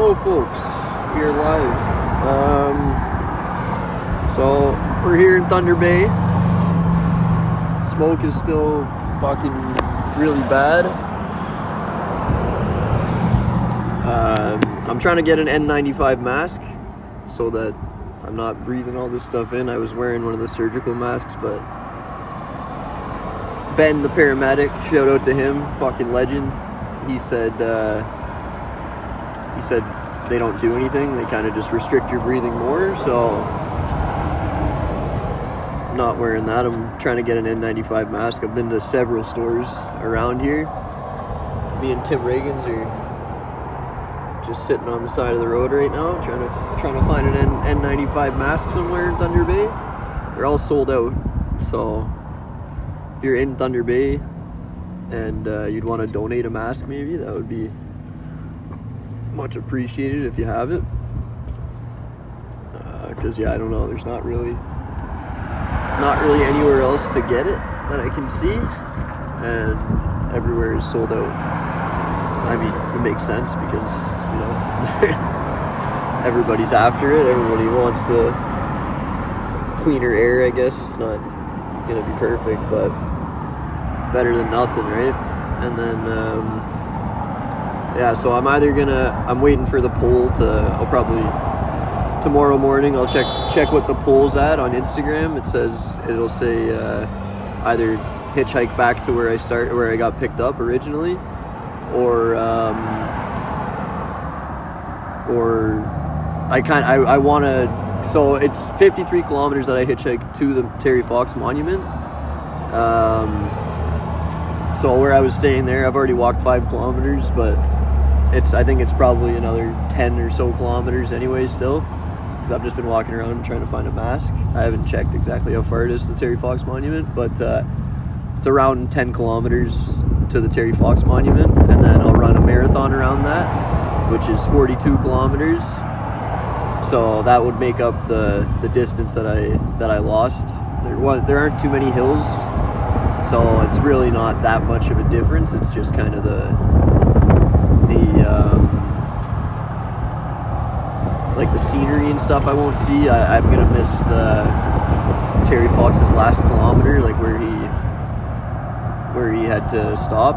Hello folks, we are live. So we're here in Thunder Bay. Smoke is still fucking really bad. I'm trying to get an N95 mask so that I'm not breathing all this stuff in. I was wearing one of the surgical masks, but Ben, the paramedic, shout out to him, fucking legend. He said they don't do anything. They kind of just restrict your breathing more. So I'm not wearing that. I'm trying to get an N95 mask. I've been to several stores around here. Me and Tim Reagans are just sitting on the side of the road right now, trying to find an N95 mask somewhere in Thunder Bay. They're all sold out. So if you're in Thunder Bay and you'd want to donate a mask, maybe that would be much appreciated if you have it. Because I don't know, there's not really anywhere else to get it that I can see, and everywhere is sold out. I mean, it makes sense because everybody's after it. Everybody wants the cleaner air, I guess. It's not gonna be perfect, but better than nothing, right? And then so I'm waiting for the poll I'll probably tomorrow morning I'll check what the poll's at on Instagram. It'll say either hitchhike back to where I got picked up originally, or I want to. So it's 53 kilometers that I hitchhiked to the Terry Fox Monument. So where I was staying there, I've already walked 5 kilometers, but I think it's probably another 10 or so kilometers anyway still, because I've just been walking around trying to find a mask. I haven't checked exactly how far it is to the Terry Fox Monument, but it's around 10 kilometers to the Terry Fox Monument, and then I'll run a marathon around that, which is 42 kilometers. So that would make up the distance that I lost. There aren't too many hills, so it's really not that much of a difference. It's just kind of the scenery and stuff I won't see. I'm gonna miss the Terry Fox's last kilometer, like where he had to stop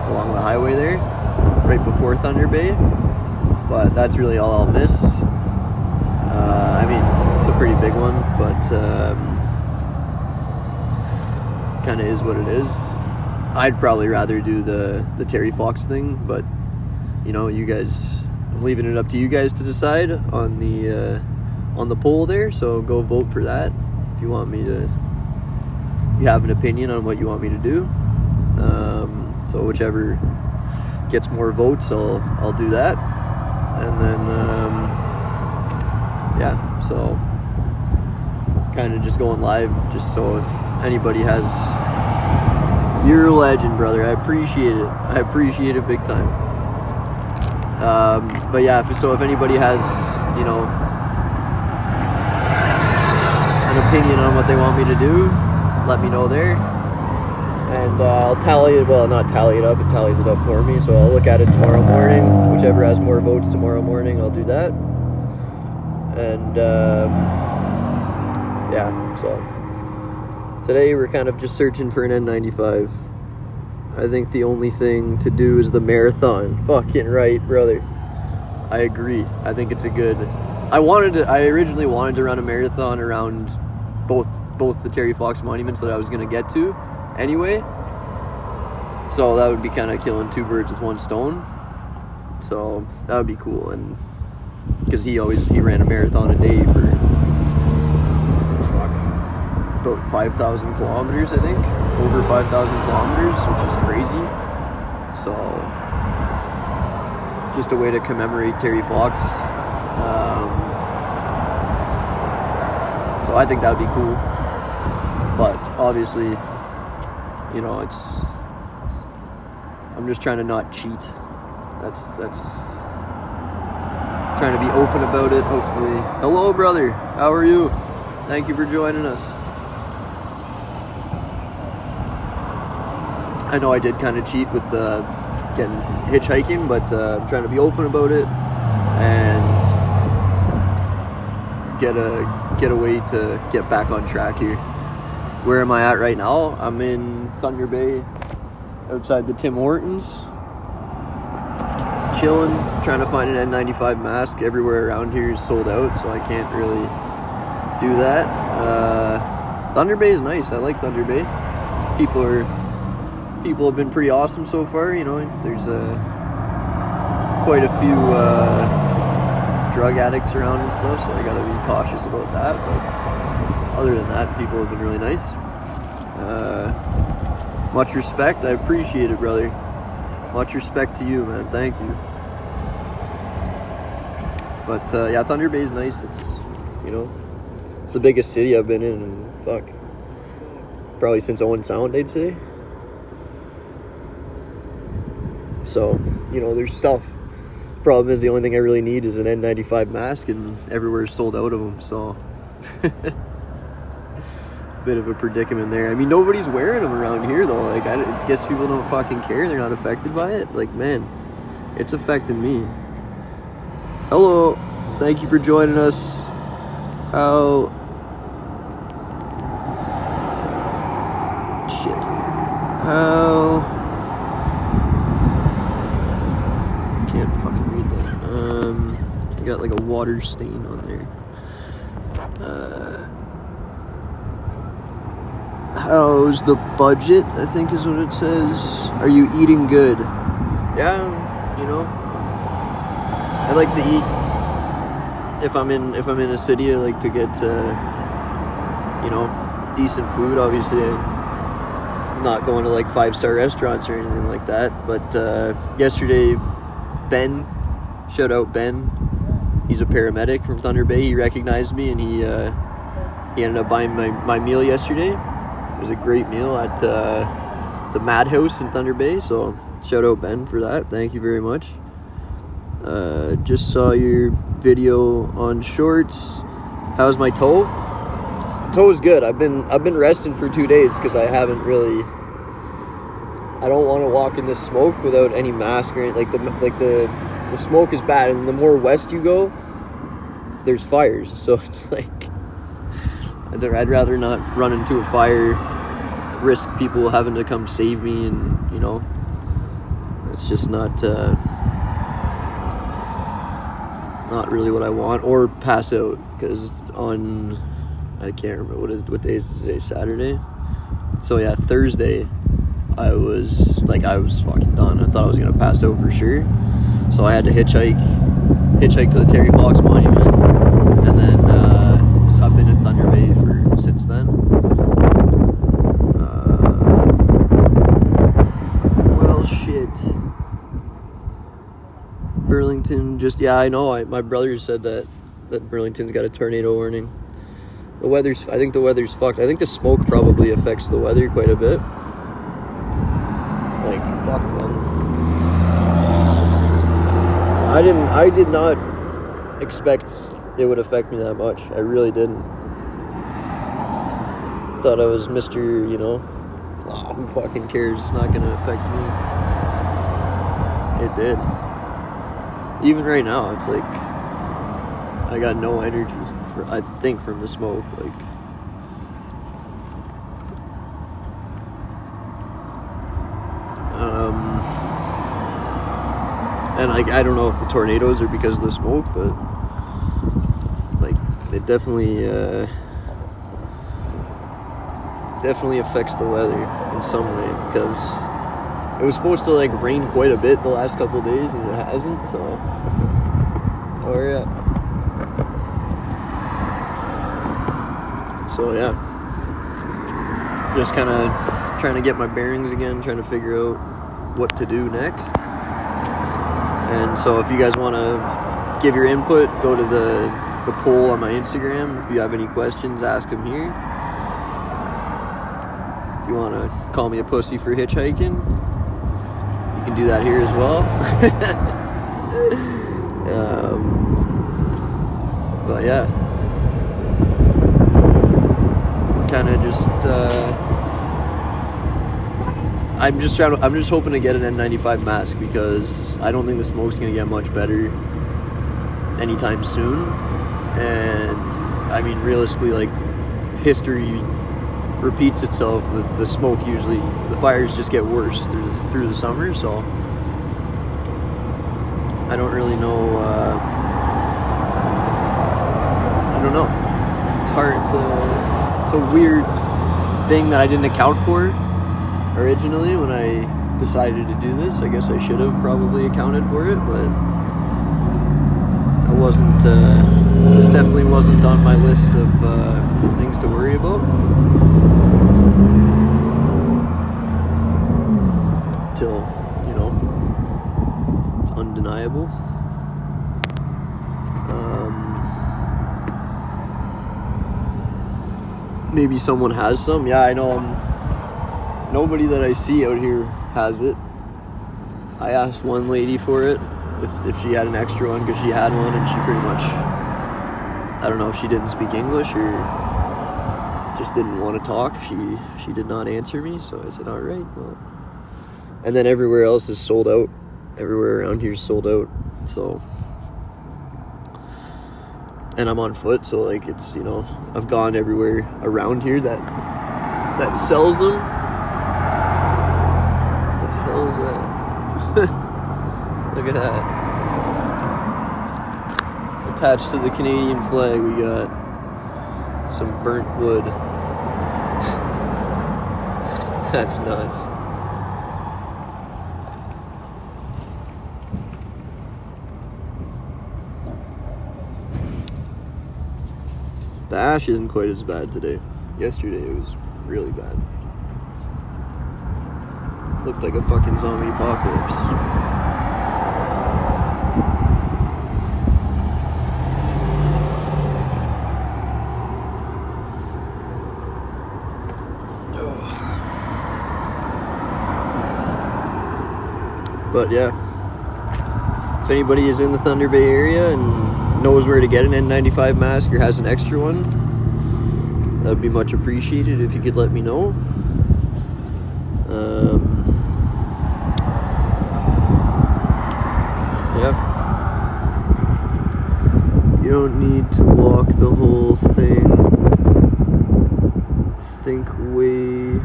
along the highway there, right before Thunder Bay. But that's really all I'll miss. I mean, it's a pretty big one, but kind of is what it is. I'd probably rather do the Terry Fox thing, but you guys, I'm leaving it up to you guys to decide on the poll there. So go vote for that if you want me to. If you have an opinion on what you want me to do. So whichever gets more votes, I'll do that, and then so kind of just going live, just so if anybody has. You're a legend, brother. I appreciate it. I appreciate it big time. But if anybody has, an opinion on what they want me to do, let me know there. And I'll tally it. Well, not tally it up. It tallies it up for me. So I'll look at it tomorrow morning. Whichever has more votes tomorrow morning, I'll do that. And so today we're kind of just searching for an N95. I think the only thing to do is the marathon. Fucking right, brother. I agree. I think it's a good. I originally wanted to run a marathon around both the Terry Fox monuments that I was gonna get to, anyway. So that would be kind of killing 2 birds with 1 stone. So that would be cool, and because he ran a marathon a day for about 5,000 kilometers, I think. Over 5,000 kilometers, which is crazy. So, just a way to commemorate Terry Fox. So I think that would be cool. But obviously, I'm just trying to not cheat. That's trying to be open about it, hopefully. Hello, brother. How are you? Thank you for joining us. I know I did kind of cheat with getting hitchhiking, but I'm trying to be open about it. get a way to get back on track here. Where am I at right now? I'm in Thunder Bay, outside the Tim Hortons, chilling, trying to find an N95 mask. Everywhere around here is sold out, so I can't really do that. Thunder Bay is nice. I like Thunder Bay. People have been pretty awesome so far. You know, there's quite a few drug addicts around and stuff, so I gotta be cautious about that. But other than that, people have been really nice. Much respect. I appreciate it, brother. Much respect to you, man. Thank you. But yeah, Thunder Bay is nice. It's, you know, it's the biggest city I've been in, and fuck, probably since Owen Sound, I'd say. So, you know, there's stuff. Problem is, the only thing I really need is an N95 mask, and everywhere's sold out of them, so bit of a predicament there. I mean, nobody's wearing them around here though. Like, I guess people don't fucking care. They're not affected by it. Like, man, it's affecting me. Hello, thank you for joining us. How can't fucking read that. I got like a water stain on there. How's the budget, I think is what it says. Are you eating good? Yeah, you know, I like to eat. If I'm in a city, I like to get you know, decent food. Obviously, I'm not going to like 5-star restaurants or anything like that. But yesterday, Ben, shout out Ben, he's a paramedic from Thunder Bay. He recognized me, and he ended up buying my meal yesterday. It was a great meal at the Madhouse in Thunder Bay. So shout out Ben for that. Thank you very much. Just saw your video on shorts. How's my toe? Toe is good. I've been resting for 2 days because I haven't really. I don't want to walk in the smoke without any mask or anything. The smoke is bad, and the more west you go, there's fires. So it's like I'd rather not run into a fire, risk people having to come save me, and you know, it's just not really what I want, or pass out, because on, I can't remember what day is today, Saturday. So yeah, Thursday I was fucking done. I thought I was gonna pass out for sure. So I had to hitchhike to the Terry Fox Monument, and then so I've been in Thunder Bay since then. Well, shit. Burlington, yeah, I know. My brother said that Burlington's got a tornado warning. I think the weather's fucked. I think the smoke probably affects the weather quite a bit. Like, fuck, man. I did not expect it would affect me that much. I really didn't. Thought I was Mr., you know, who fucking cares? It's not gonna affect me. It did. Even right now, it's like I got no energy. I think from the smoke, like. And like, I don't know if the tornadoes are because of the smoke, but like it definitely affects the weather in some way, because it was supposed to like rain quite a bit the last couple of days, and it hasn't. So, oh yeah. So yeah, just kind of trying to get my bearings again, trying to figure out what to do next. And so if you guys want to give your input, go to the poll on my Instagram. If you have any questions, ask them here. If you want to call me a pussy for hitchhiking, you can do that here as well. But yeah, kind of just I'm just hoping to get an N95 mask, because I don't think the smoke's gonna get much better anytime soon, and I mean, realistically, like, history repeats itself. The smoke usually, the fires just get worse through the summer, so I don't really know. I don't know. It's hard. It's a weird thing that I didn't account for originally when I decided to do this. I guess I should have probably accounted for it, but I wasn't. This definitely wasn't on my list of things to worry about. Till, you know, it's undeniable. Maybe someone has some. Yeah, I know. Nobody that I see out here has it. I asked one lady for it if she had an extra one, because she had one and she pretty much, I don't know if she didn't speak English or just didn't want to talk. She did not answer me, so I said, all right, well. And then everywhere else is sold out. Everywhere around here is sold out. So, and I'm on foot, so like it's, you know, I've gone everywhere around here that sells them. What the hell is that? Look at that. Attached to the Canadian flag, we got some burnt wood. That's nuts. The ash isn't quite as bad today. Yesterday it was really bad. Looked like a fucking zombie apocalypse. But yeah, if anybody is in the Thunder Bay area and knows where to get an N95 mask or has an extra one, that would be much appreciated if you could let me know. Yeah. You don't need to walk the whole thing. Think way.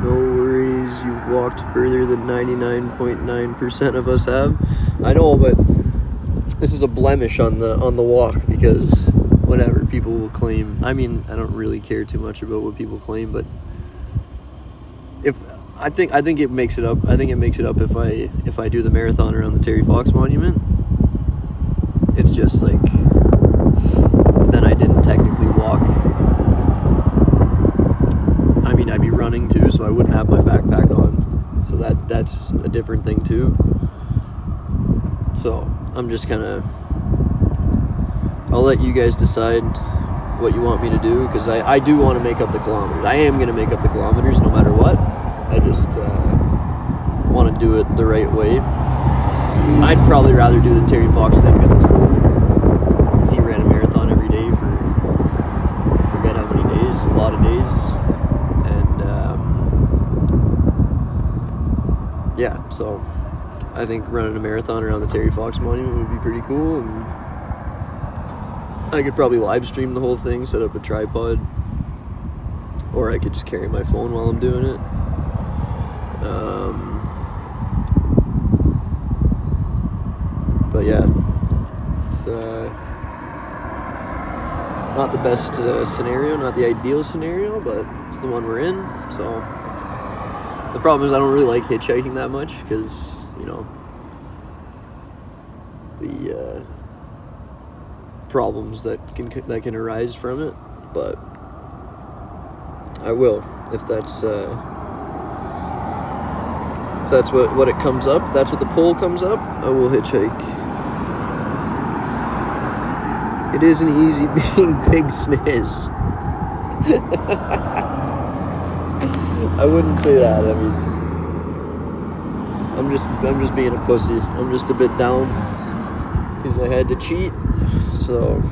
No worries, you've walked further than 99.9% of us have. I know, but this is a blemish on the walk, because whatever people will claim. I mean, I don't really care too much about what people claim, but I think it makes it up. I think it makes it up if I do the marathon around the Terry Fox Monument. It's just like, then I didn't technically walk. I mean, I'd be running too, so I wouldn't have my backpack on. So that's a different thing too. So I'm just kind of, I'll let you guys decide what you want me to do, because I do want to make up the kilometers. I am going to make up the kilometers no matter what. I just want to do it the right way. I'd probably rather do the Terry Fox thing because it's cool. Because he ran a marathon every day for, I forget how many days, a lot of days. And yeah, so I think running a marathon around the Terry Fox Monument would be pretty cool. And I could probably live stream the whole thing, set up a tripod, or I could just carry my phone while I'm doing it. But yeah, it's not the best scenario, not the ideal scenario, but it's the one we're in. So the problem is I don't really like hitchhiking that much, because, you know, the problems that can arise from it. But I will, if that's what it comes up, that's what the poll comes up, I will hitchhike. It isn't easy being Big Sniz. I wouldn't say that. I mean, I'm just being a pussy. I'm just a bit down because I had to cheat. So,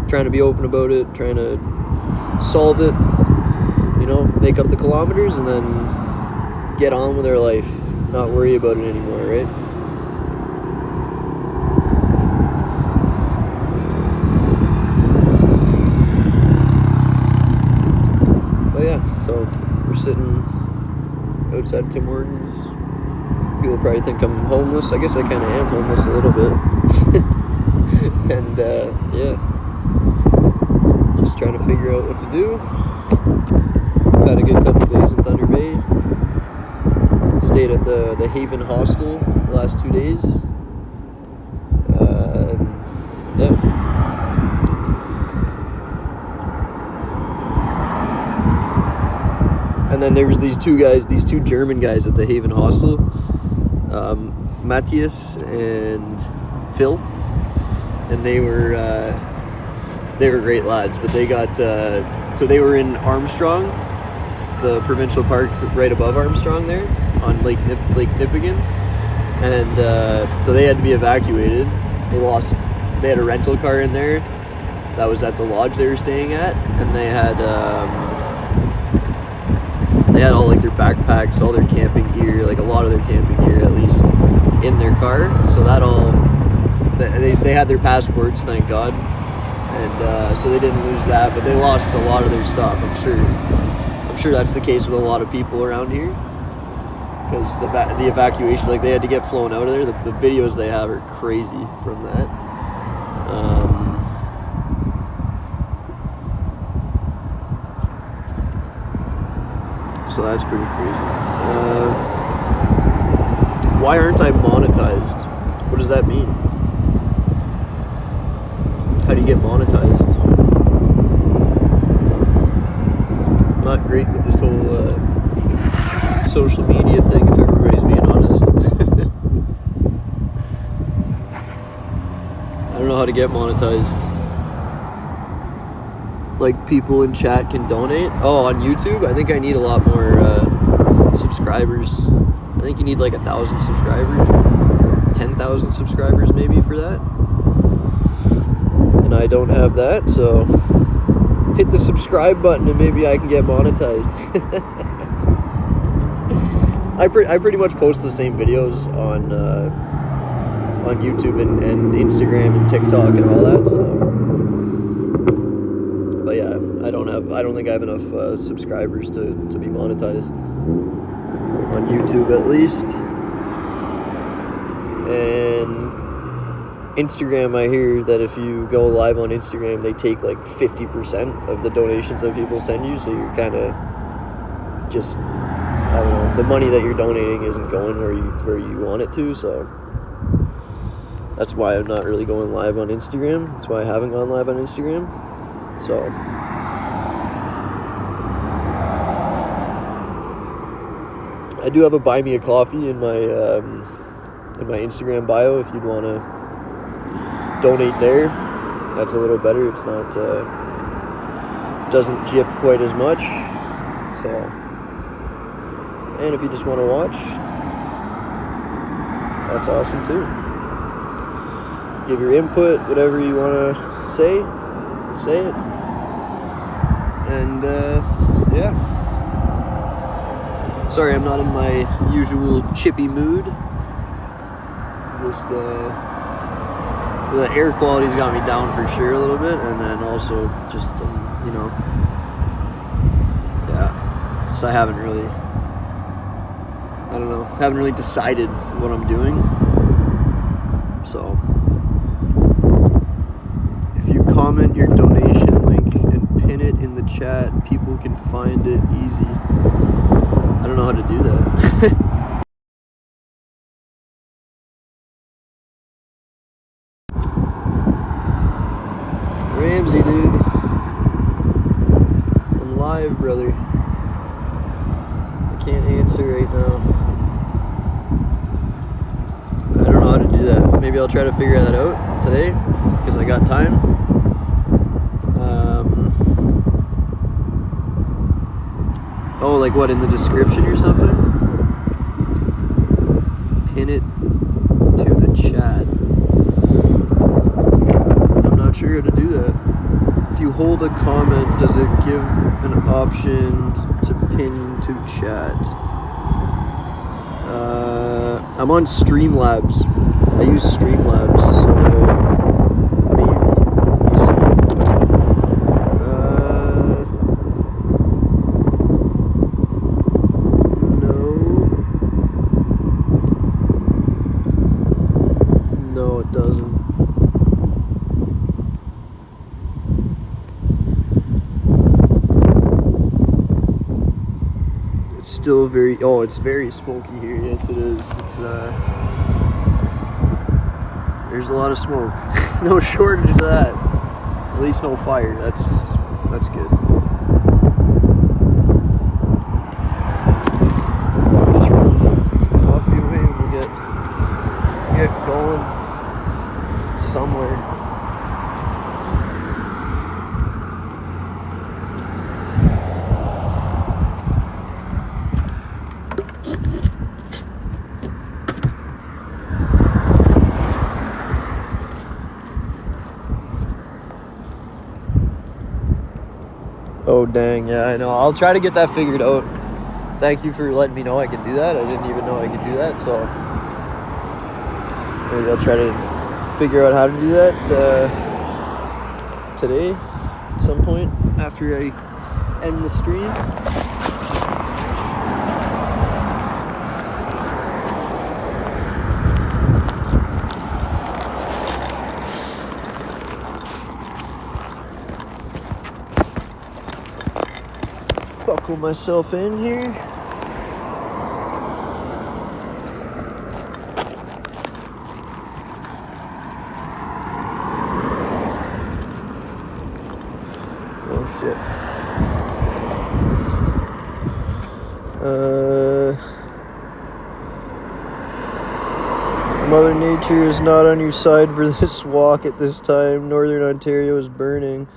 trying to be open about it, trying to solve it, you know, make up the kilometers, and then get on with our life, not worry about it anymore, right? sitting outside Tim Hortons. People probably think I'm homeless. I guess I kind of am homeless a little bit. And yeah, just trying to figure out what to do. Had a good couple days in Thunder Bay. Stayed at the Haven Hostel the last 2 days. Yeah. And then there was these two German guys at the Haven Hostel, Matthias and Phil, and they were great lads. But they got so they were in Armstrong, the provincial park right above Armstrong there on Lake Nipigon, and so they had to be evacuated. They had a rental car in there that was at the lodge they were staying at, and they had all like their backpacks, all their camping gear, like a lot of their camping gear at least, in their car. So that all, they had their passports, thank God, and so they didn't lose that, but they lost a lot of their stuff. I'm sure that's the case with a lot of people around here, because the evacuation, like they had to get flown out of there. The videos they have are crazy from that. So that's pretty crazy. Why aren't I monetized? What does that mean? How do you get monetized? I'm not great with this whole social media thing, if everybody's being honest. I don't know how to get monetized. Like, people in chat can donate. Oh, on YouTube? I think I need a lot more subscribers. I think you need like 1,000 subscribers. 10,000 subscribers maybe for that. And I don't have that, so hit the subscribe button and maybe I can get monetized. I pretty much post the same videos on YouTube and Instagram and TikTok and all that, so. But yeah, I don't think I have enough subscribers to be monetized on YouTube at least. And Instagram, I hear that if you go live on Instagram, they take like 50% of the donations that people send you, so you're kind of just, I don't know, the money that you're donating isn't going where you want it to, so that's why I'm not really going live on Instagram. That's why I haven't gone live on Instagram. So I do have a buy me a coffee in my Instagram bio if you'd want to donate there. That's a little better. It's not doesn't jip quite as much. So, and if you just want to watch, that's awesome too. Give your input, whatever you want to say it. And yeah. Sorry, I'm not in my usual chippy mood. Just the air quality's got me down for sure a little bit, and then also just yeah. So I haven't really decided what I'm doing. So if you comment your donation link and pin it in the chat, people can find it easy. I don't know how to do that. Ramsey, dude. I'm live, brother. I can't answer right now. I don't know how to do that. Maybe I'll try to figure that out today, because I got time. Oh, like what, in the description or something? Pin it to the chat. I'm not sure how to do that. If you hold a comment, does it give an option to pin to chat? I'm on Streamlabs. I use Streamlabs, so maybe. Let me see. It's still very, oh, it's very smoky here. Yes, it is. It's, there's a lot of smoke. No shortage of that. At least no fire. That's good. Coffee away when we get going somewhere. Oh dang, yeah, I know. I'll try to get that figured out. Thank you for letting me know I can do that. I didn't even know I could do that, so maybe I'll try to figure out how to do that today at some point after I end the stream. Buckle myself in here. Oh shit. Mother Nature is not on your side for this walk at this time. Northern Ontario is burning.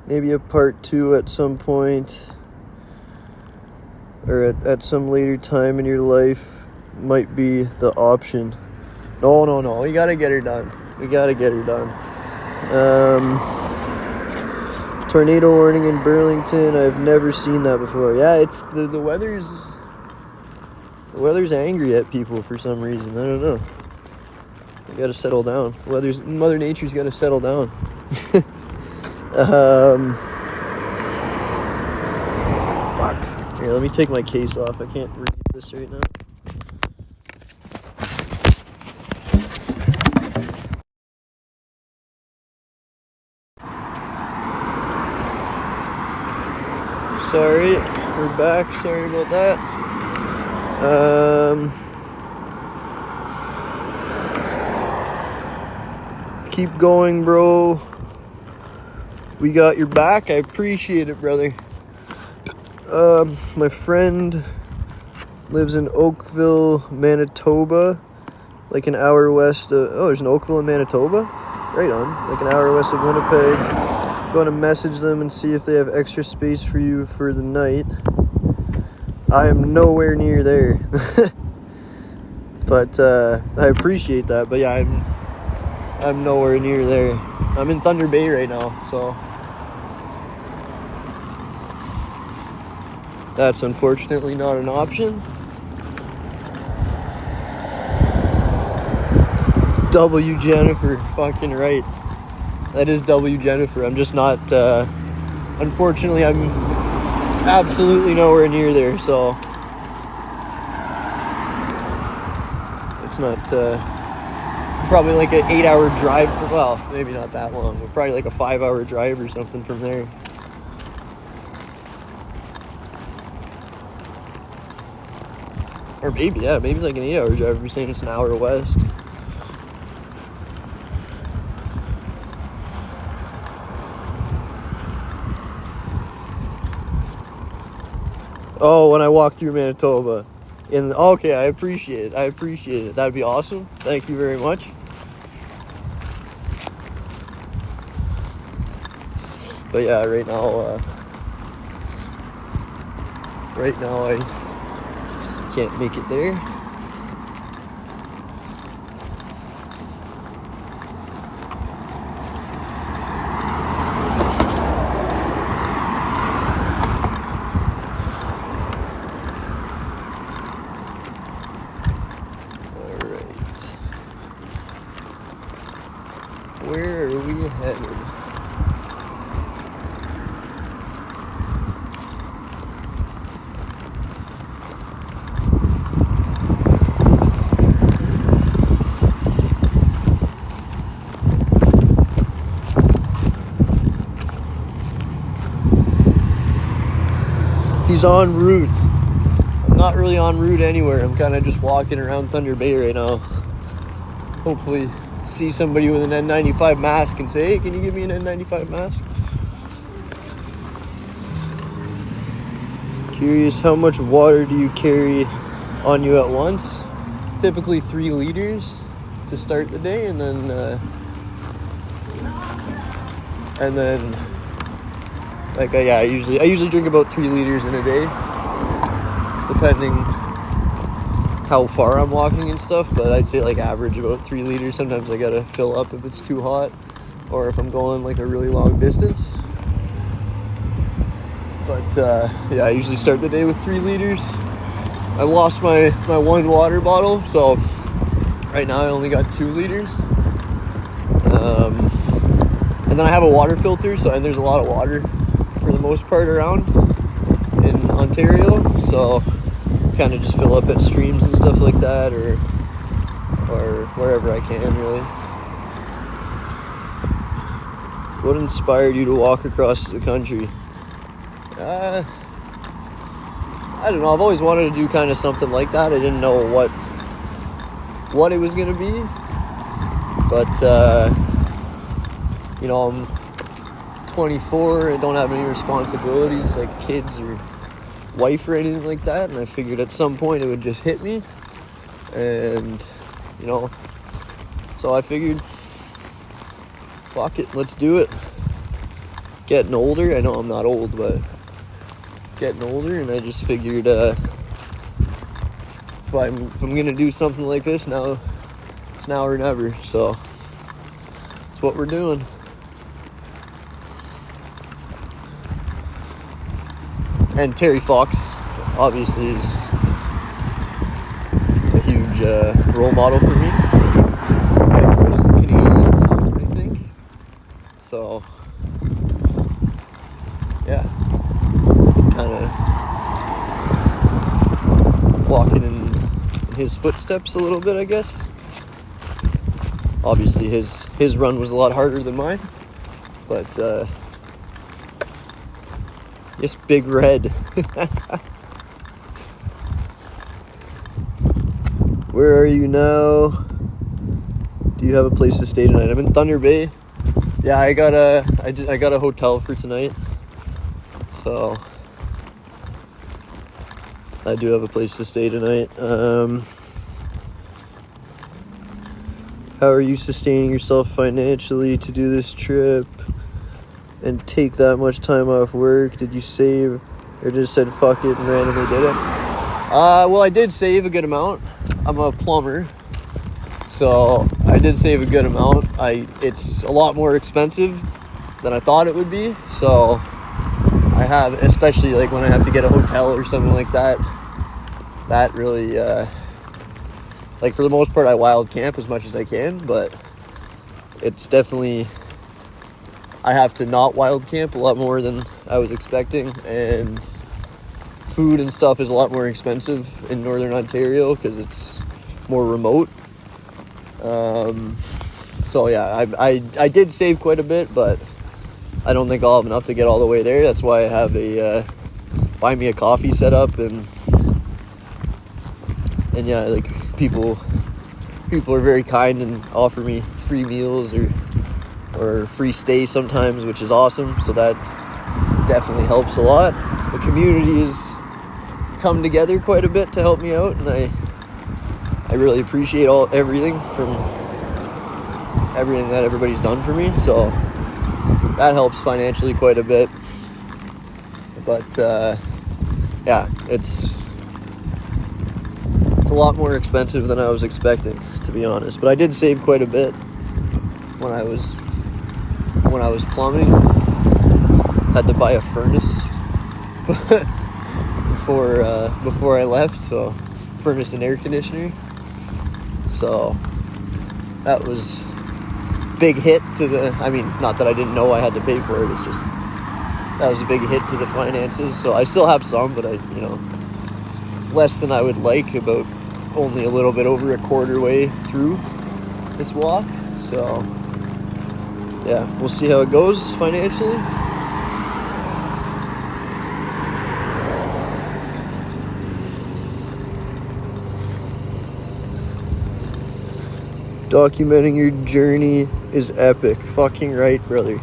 Maybe a part 2 at some point. Or at some later time in your life might be the option. No. We gotta get her done. Tornado warning in Burlington. I've never seen that before. Yeah, it's the weather's angry at people for some reason. I don't know. We gotta settle down. Mother Nature's gotta settle down. Fuck. Here, let me take my case off. I can't read this right now. Sorry, we're back. Sorry about that. Keep going, bro. We got your back. I appreciate it, brother. My friend lives in Oakville, Manitoba, like an hour west of... Oh, there's an Oakville in Manitoba? Right on. Like an hour west of Winnipeg. Going to message them and see if they have extra space for you for the night. I am nowhere near there. But, I appreciate that. But yeah, I'm nowhere near there. I'm in Thunder Bay right now, so... That's unfortunately not an option. W. Jennifer, fucking right. That is W. Jennifer. I'm just not, unfortunately, I'm absolutely nowhere near there, so it's not, probably like an 8-hour drive well, maybe not that long, but probably like a 5-hour drive or something from there. Or maybe like an 8-hour drive if you're saying it's an hour west. Oh, when I walk through Manitoba. Okay, I appreciate it. That'd be awesome. Thank you very much. But yeah, right now I can't make it there. Where are we headed? He's en route. I'm not really en route anywhere. I'm kind of just walking around Thunder Bay right now. Hopefully see somebody with an N95 mask and say, hey, can you give me an N95 mask? Curious, how much water do you carry on you at once? Typically 3 liters to start the day, and then like I usually drink about 3 liters in a day, depending how far I'm walking and stuff, but I'd say like average about 3 liters. Sometimes I gotta fill up if it's too hot or if I'm going like a really long distance. But yeah, I usually start the day with 3 liters. I lost my one water bottle, so right now I only got 2 liters. And then I have a water filter, and there's a lot of water for the most part around in Ontario, so kind of just fill up at streams and stuff like that, or wherever I can, really. What inspired you to walk across the country? I don't know. I've always wanted to do kind of something like that. I didn't know what it was going to be, but you know, I'm 24. I don't have any responsibilities like kids or wife or anything like that, and I figured at some point it would just hit me, and you know, so I figured, fuck it, let's do it. Getting older, I know I'm not old, but getting older, and I just figured if I'm gonna do something like this now, it's now or never. So that's what we're doing. And Terry Fox obviously is a huge role model for me, like most Canadians, I think. So yeah, kind of walking in his footsteps a little bit, I guess. Obviously his run was a lot harder than mine, but it's Big Red. Where are you now? Do you have a place to stay tonight? I'm in Thunder Bay. Yeah, I got a hotel for tonight. So I do have a place to stay tonight. How are you sustaining yourself financially to do this trip and take that much time off work? Did you save or just said fuck it and randomly did it? Well, I did save a good amount. I'm a plumber, so I did save a good amount. It's a lot more expensive than I thought it would be, so I have, especially like when I have to get a hotel or something like that, that really, like for the most part I wild camp as much as I can, but it's definitely, I have to not wild camp a lot more than I was expecting, and food and stuff is a lot more expensive in Northern Ontario because it's more remote. So yeah, I did save quite a bit, but I don't think I'll have enough to get all the way there. That's why I have a buy me a coffee set up, and yeah, like people are very kind and offer me free meals or free stay sometimes, which is awesome. So that definitely helps a lot. The community has come together quite a bit to help me out, and I really appreciate everything that everybody's done for me. So that helps financially quite a bit. But yeah, it's a lot more expensive than I was expecting, to be honest. But I did save quite a bit when I was plumbing. Had to buy a furnace before I left, so furnace and air conditioner. So that was big hit to not that I didn't know I had to pay for it, it's just that was a big hit to the finances. So I still have some, but less than I would like, about only a little bit over a quarter way through this walk. So yeah, we'll see how it goes financially. Documenting your journey is epic. Fucking right, brother.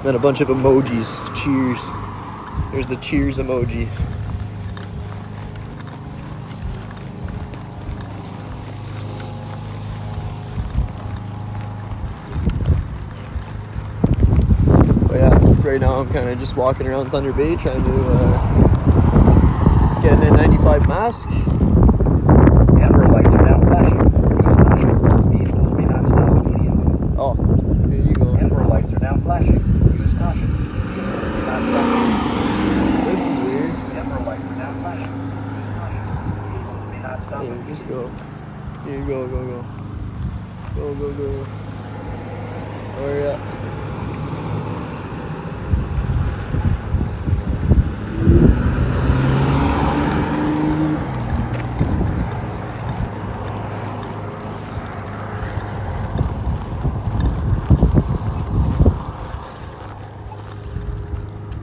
Then a bunch of emojis. Cheers. There's the cheers emoji. But yeah, right now I'm kind of just walking around Thunder Bay trying to get an N95 mask. Amber lights are now flashing. Use caution. Vehicles may not stop immediately. Oh, there you go. Amber lights are now flashing. Use caution. Vehicles may not stop. This is weird. Amber lights are now flashing. Use caution. Vehicles may not stop. Here, just go. Here, go. Go. Hurry up.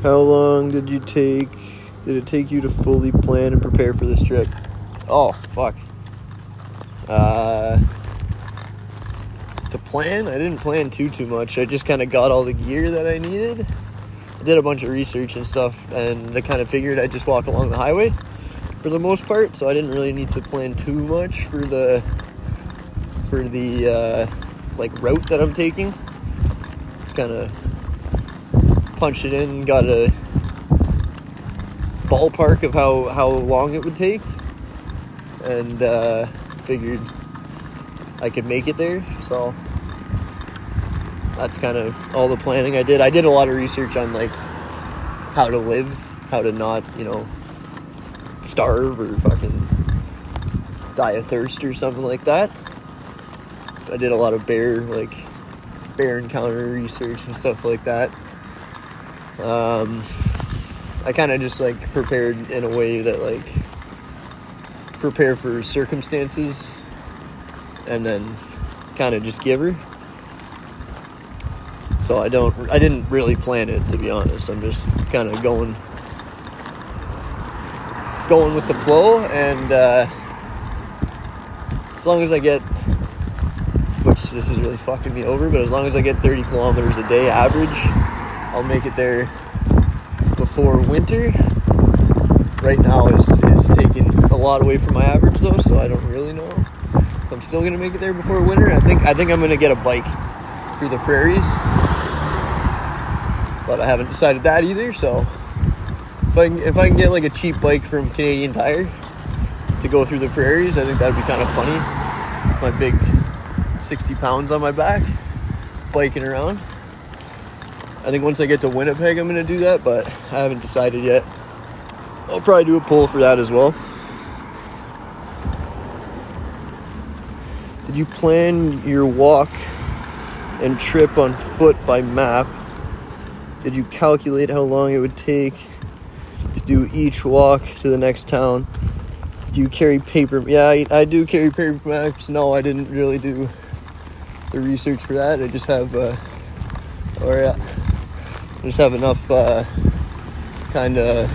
How long did it take you to fully plan and prepare for this trip? Oh, fuck. To plan? I didn't plan too much. I just kind of got all the gear that I needed. I did a bunch of research and stuff, and I kind of figured I'd just walk along the highway for the most part, so I didn't really need to plan too much for the like route that I'm taking. Kind of punched it in, got a ballpark of how long it would take, and figured I could make it there. So that's kind of all the planning I did. I did a lot of research on like how to live, how to not, starve or fucking die of thirst or something like that. I did a lot of bear encounter research and stuff like that. I kind of just prepared in a way that prepare for circumstances and then kind of just give her. So I didn't really plan it, to be honest. I'm just kind of going with the flow, and as long as I get, which this is really fucking me over, but as long as I get 30 kilometers a day average, I'll make it there before winter. Right now is taking a lot away from my average though, so I don't really know if I'm still gonna make it there before winter. I think I'm gonna get a bike through the prairies, but I haven't decided that either. So if I can get a cheap bike from Canadian Tire to go through the prairies, I think that'd be kind of funny. My big 60 pounds on my back, biking around. I think once I get to Winnipeg, I'm going to do that, but I haven't decided yet. I'll probably do a poll for that as well. Did you plan your walk and trip on foot by map? Did you calculate how long it would take to do each walk to the next town? Do you carry paper? Yeah, I do carry paper maps. No, I didn't really do the research for that. I just have, just have enough kind of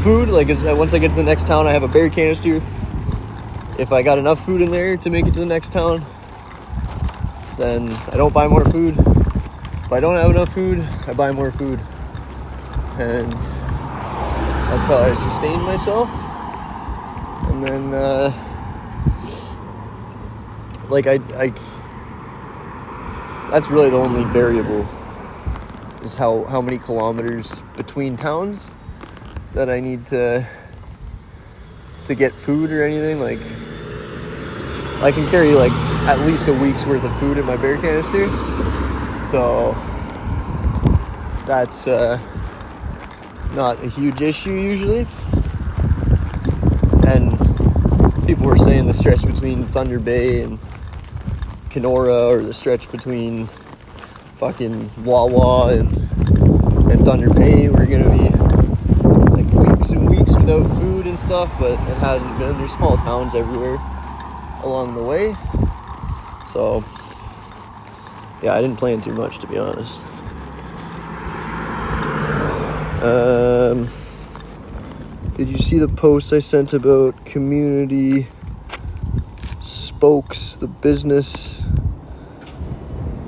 food. Once I get to the next town, I have a bear canister. If I got enough food in there to make it to the next town, then I don't buy more food. If I don't have enough food, I buy more food. And that's how I sustain myself. And then that's really the only variable, is how many kilometers between towns that I need to get food or anything. I can carry at least a week's worth of food in my bear canister, so that's not a huge issue usually. And people were saying the stretch between Thunder Bay and Kenora, or the stretch between fucking Wawa and Thunder Bay, were gonna be weeks and weeks without food and stuff, but it hasn't been. There's small towns everywhere along the way, so yeah, I didn't plan too much, to be honest. Did you see the post I sent about community Spokes, the business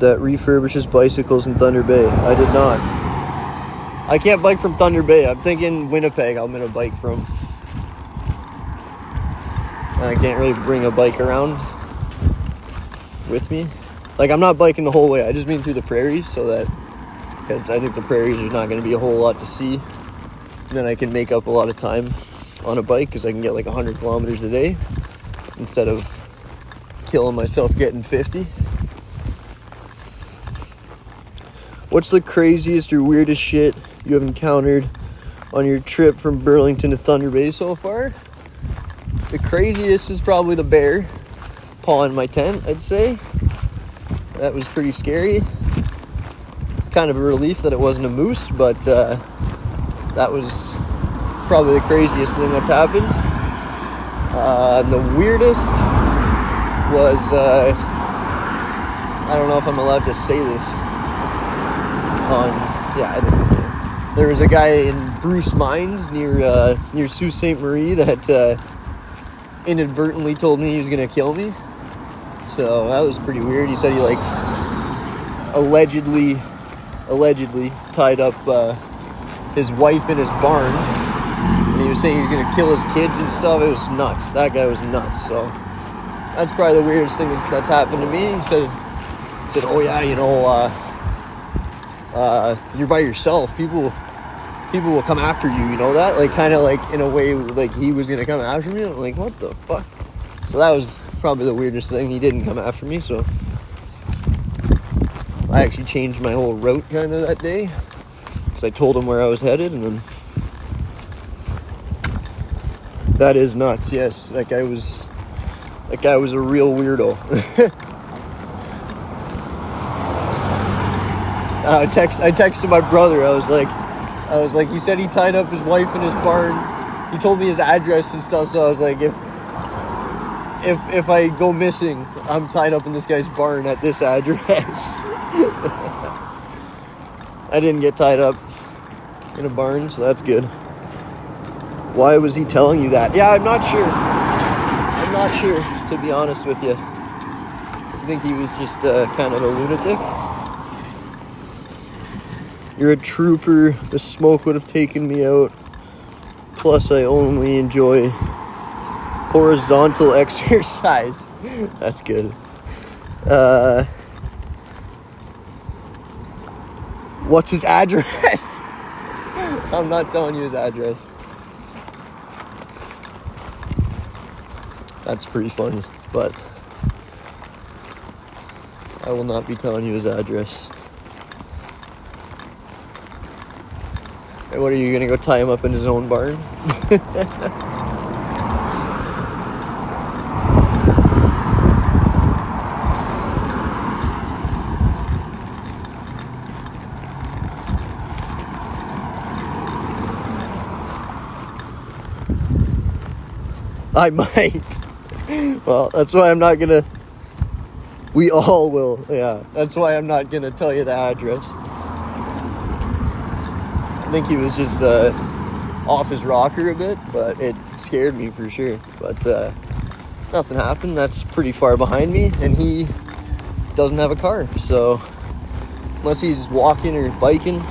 that refurbishes bicycles in Thunder Bay. I did not. I can't bike from Thunder Bay. I'm thinking Winnipeg I'm going to bike from. And I can't really bring a bike around with me. Like, I'm not biking the whole way. I just mean through the prairies, so that, because I think the prairies there's not going to be a whole lot to see. And then I can make up a lot of time on a bike because I can get like 100 kilometers a day instead of killing myself getting 50. What's the craziest or weirdest shit you have encountered on your trip from Burlington to Thunder Bay so far? The craziest is probably the bear pawing my tent, I'd say. That was pretty scary. It's kind of a relief that it wasn't a moose, but that was probably the craziest thing that's happened. And the weirdest was, I don't know if I'm allowed to say this I think I can. There was a guy in Bruce Mines near Sault Ste. Marie that inadvertently told me he was going to kill me. So that was pretty weird. He said he like allegedly tied up his wife in his barn, and he was saying he was gonna kill his kids and stuff. It was nuts. That guy was nuts. So that's probably the weirdest thing that's happened to me. He said, "Oh yeah, you know, you're by yourself. People will come after you. You know that? Like kind of like in a way like he was gonna come after me. I'm like, what the fuck?" So that was probably the weirdest thing. He didn't come after me, so I actually changed my whole route kind of that day because I told him where I was headed, and then that is nuts. Yes, that guy was a real weirdo. I texted my brother. I was like, he said he tied up his wife in his barn. He told me his address and stuff, so I was like, if I go missing, I'm tied up in this guy's barn at this address. I didn't get tied up in a barn, so that's good. Why was he telling you that? Yeah, I'm not sure. To be honest with you. I think he was just kind of a lunatic. You're a trooper. The smoke would have taken me out. Plus, I only enjoy horizontal exercise. That's good. What's his address? I'm not telling you his address. That's pretty funny, but I will not be telling you his address. Hey, what are you gonna go tie him up in his own barn? I might. Well, that's why I'm not gonna. We all will, yeah. That's why I'm not gonna tell you the address. I think he was just off his rocker a bit, but it scared me for sure. But nothing happened. That's pretty far behind me, and he doesn't have a car. So unless he's walking or biking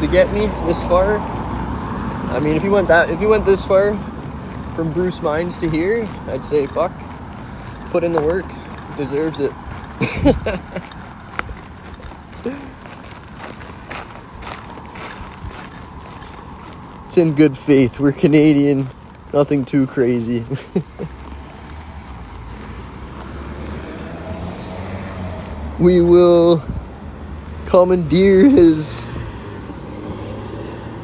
to get me this far, I mean, if he went this far from Bruce Mines to here, I'd say fuck, put in the work, deserves it. It's in good faith. We're Canadian, nothing too crazy. We will commandeer his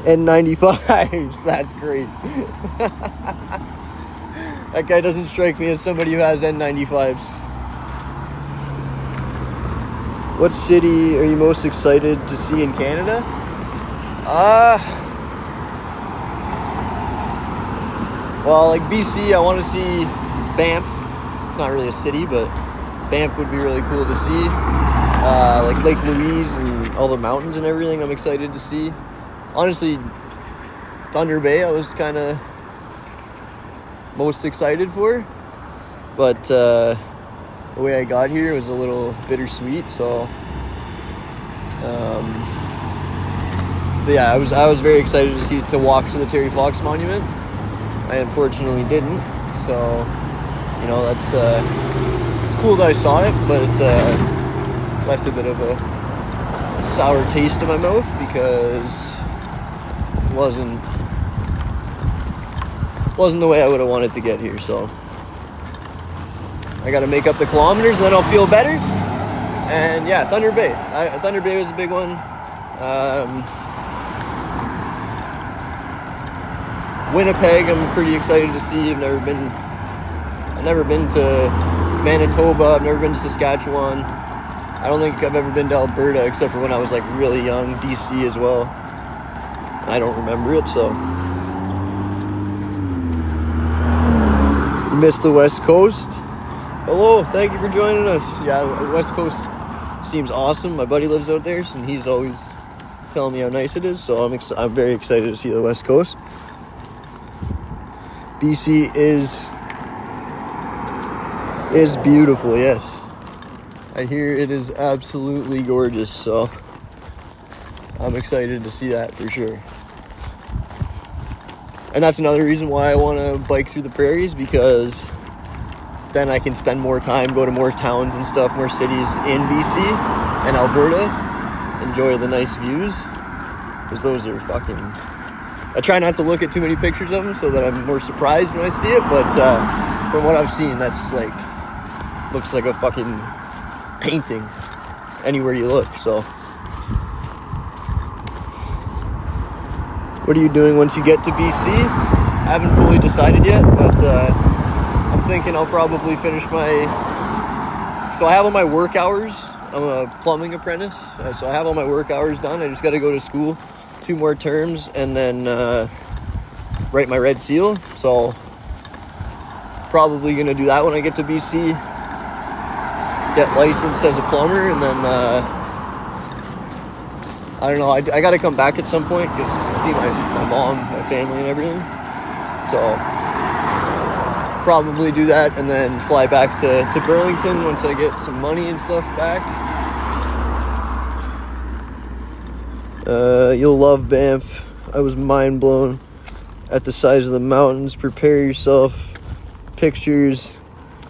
N95s. That's great. That guy doesn't strike me as somebody who has N95s. What city are you most excited to see in Canada? Well, like BC, I want to see Banff. It's not really a city, but Banff would be really cool to see. Like Lake Louise and all the mountains and everything, I'm excited to see. Honestly, Thunder Bay I was kind of most excited for. But the way I got here was a little bittersweet. So, but yeah, I was very excited to walk to the Terry Fox Monument. I unfortunately didn't. So, you know, that's it's cool that I saw it, but it left a bit of a sour taste in my mouth because it wasn't the way I would have wanted to get here. So I got to make up the kilometers, and then I'll feel better. And yeah, Thunder Bay. Thunder Bay was a big one. Winnipeg, I'm pretty excited to see. I've never been to Manitoba. I've never been to Saskatchewan. I don't think I've ever been to Alberta except for when I was like really young. BC as well. I don't remember it, so. You missed the West Coast. Hello, thank you for joining us. Yeah, the West Coast seems awesome. My buddy lives out there, and he's always telling me how nice it is. So I'm very excited to see the West Coast. BC is beautiful, yes. I hear it is absolutely gorgeous, so I'm excited to see that for sure. And that's another reason why I want to bike through the prairies, because then I can spend more time, go to more towns and stuff, more cities in BC and Alberta, enjoy the nice views, because those are fucking... I try not to look at too many pictures of them so that I'm more surprised when I see it, but from what I've seen, that's like, looks like a fucking painting anywhere you look. So what are you doing once you get to BC? I haven't fully decided yet, but I'm thinking I'll probably finish so I have all my work hours. I'm a plumbing apprentice, so I have all my work hours done. I just got to go to school 2 more terms and then write my red seal. So probably gonna do that when I get to BC, get licensed as a plumber, and then I don't know, I gotta come back at some point, see my mom, my family and everything. So probably do that and then fly back to Burlington once I get some money and stuff back. You'll love Banff. I was mind blown at the size of the mountains. Prepare yourself. Pictures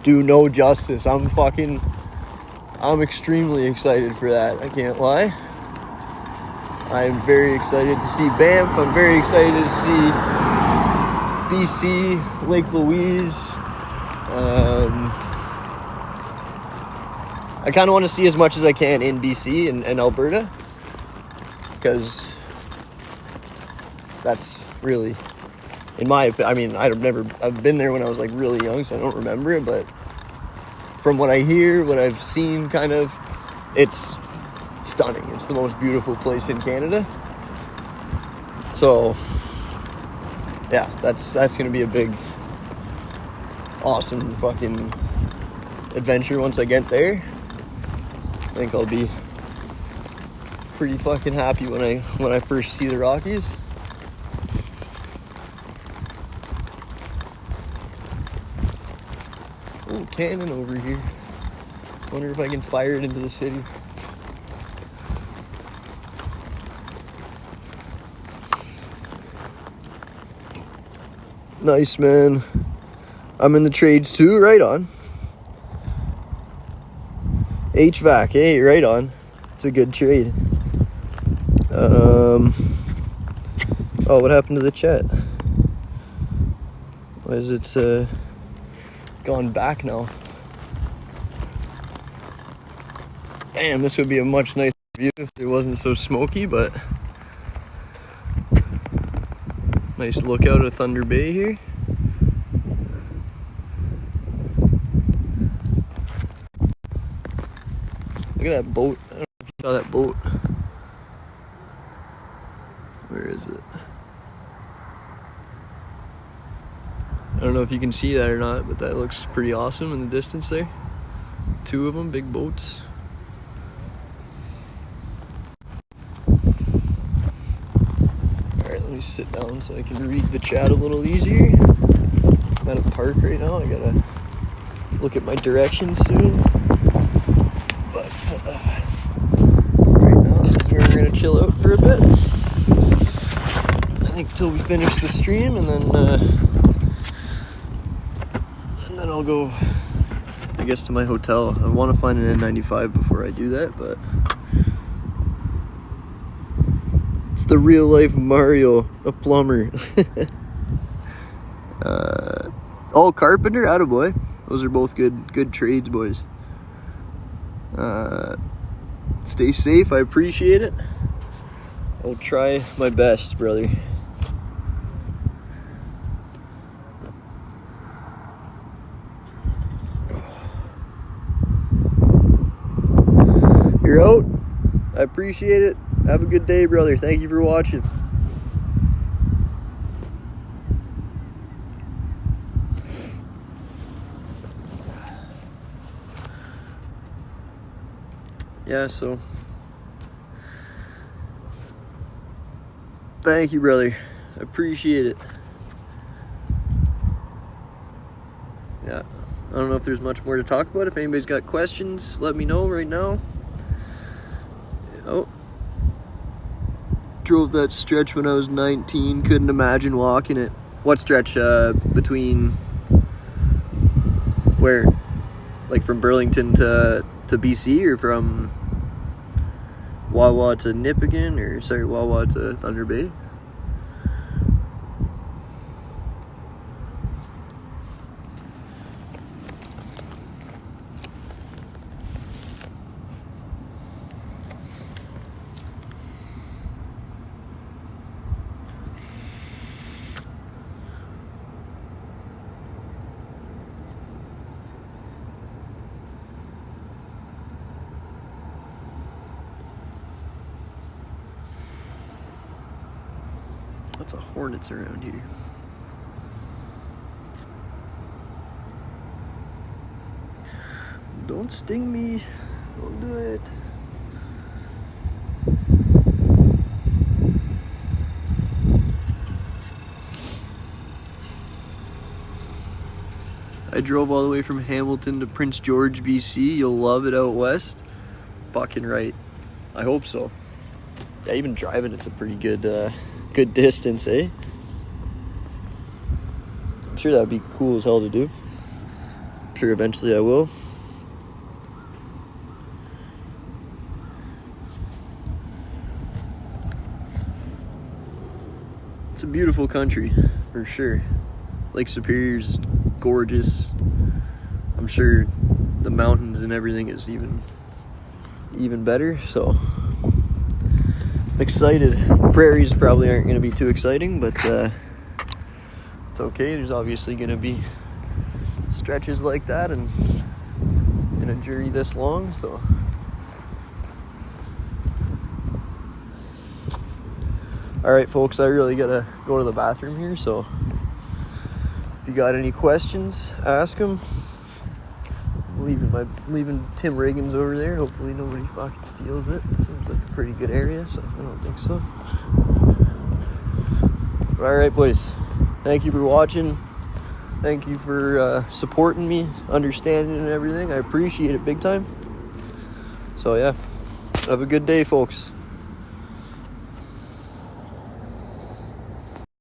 do no justice. I'm extremely excited for that. I can't lie. I'm very excited to see Banff. I'm very excited to see BC, Lake Louise. I kind of want to see as much as I can in BC and Alberta, because that's really, in my opinion, I mean, I've been there when I was like really young, so I don't remember it, but from what I hear, what I've seen, kind of, it's stunning. It's the most beautiful place in Canada. So yeah, that's gonna be a big, awesome fucking adventure once I get there. I think I'll be pretty fucking happy when I first see the Rockies. Oh, cannon over here. Wonder if I can fire it into the city. Nice, man. I'm in the trades too, right on. HVAC, hey, right on. It's a good trade. Oh, what happened to the chat? Why is it gone back now? Damn, this would be a much nicer view if it wasn't so smoky, but nice lookout of Thunder Bay here. Look at that boat. I don't know if you saw that boat. Where is it? I don't know if you can see that or not, but that looks pretty awesome in the distance there. 2 of them, big boats. Alright, let me sit down so I can read the chat a little easier. I'm at a park right now. I got a look at my directions soon. But right now, this is where we're gonna chill out for a bit. I think till we finish the stream, and then I'll go, I guess, to my hotel. I want to find an N95 before I do that, but it's the real life Mario, a plumber. Carpenter, attaboy. Those are both good trades, boys. Stay safe, I appreciate it. I'll try my best, brother. You're out. I appreciate it. Have a good day, brother. Thank you for watching. Yeah, so thank you, brother. I appreciate it. Yeah, I don't know if there's much more to talk about. If anybody's got questions, let me know right now. Oh, drove that stretch when I was 19. Couldn't imagine walking it. What stretch? Between where? Like from Burlington to BC, or from Wawa to Nipigon, or sorry, Wawa to Thunder Bay? Lots of hornets around here. Don't sting me. Don't do it. I drove all the way from Hamilton to Prince George, BC. You'll love it out west. Fucking right. I hope so. Yeah, even driving it's a pretty good distance, eh? I'm sure that'd be cool as hell to do. I'm sure eventually I will. It's a beautiful country, for sure. Lake Superior's gorgeous. I'm sure the mountains and everything is even better, so I'm excited. Prairies probably aren't going to be too exciting, but it's okay. There's obviously going to be stretches like that and in a journey this long, so alright folks, I really gotta go to the bathroom here, so if you got any questions, ask them. I'm leaving Tim Reagan's over there. Hopefully nobody fucking steals it. It seems like a pretty good area, so I don't think so. But alright boys, thank you for watching. Thank you for supporting me, understanding and everything. I appreciate it big time. So yeah, have a good day folks.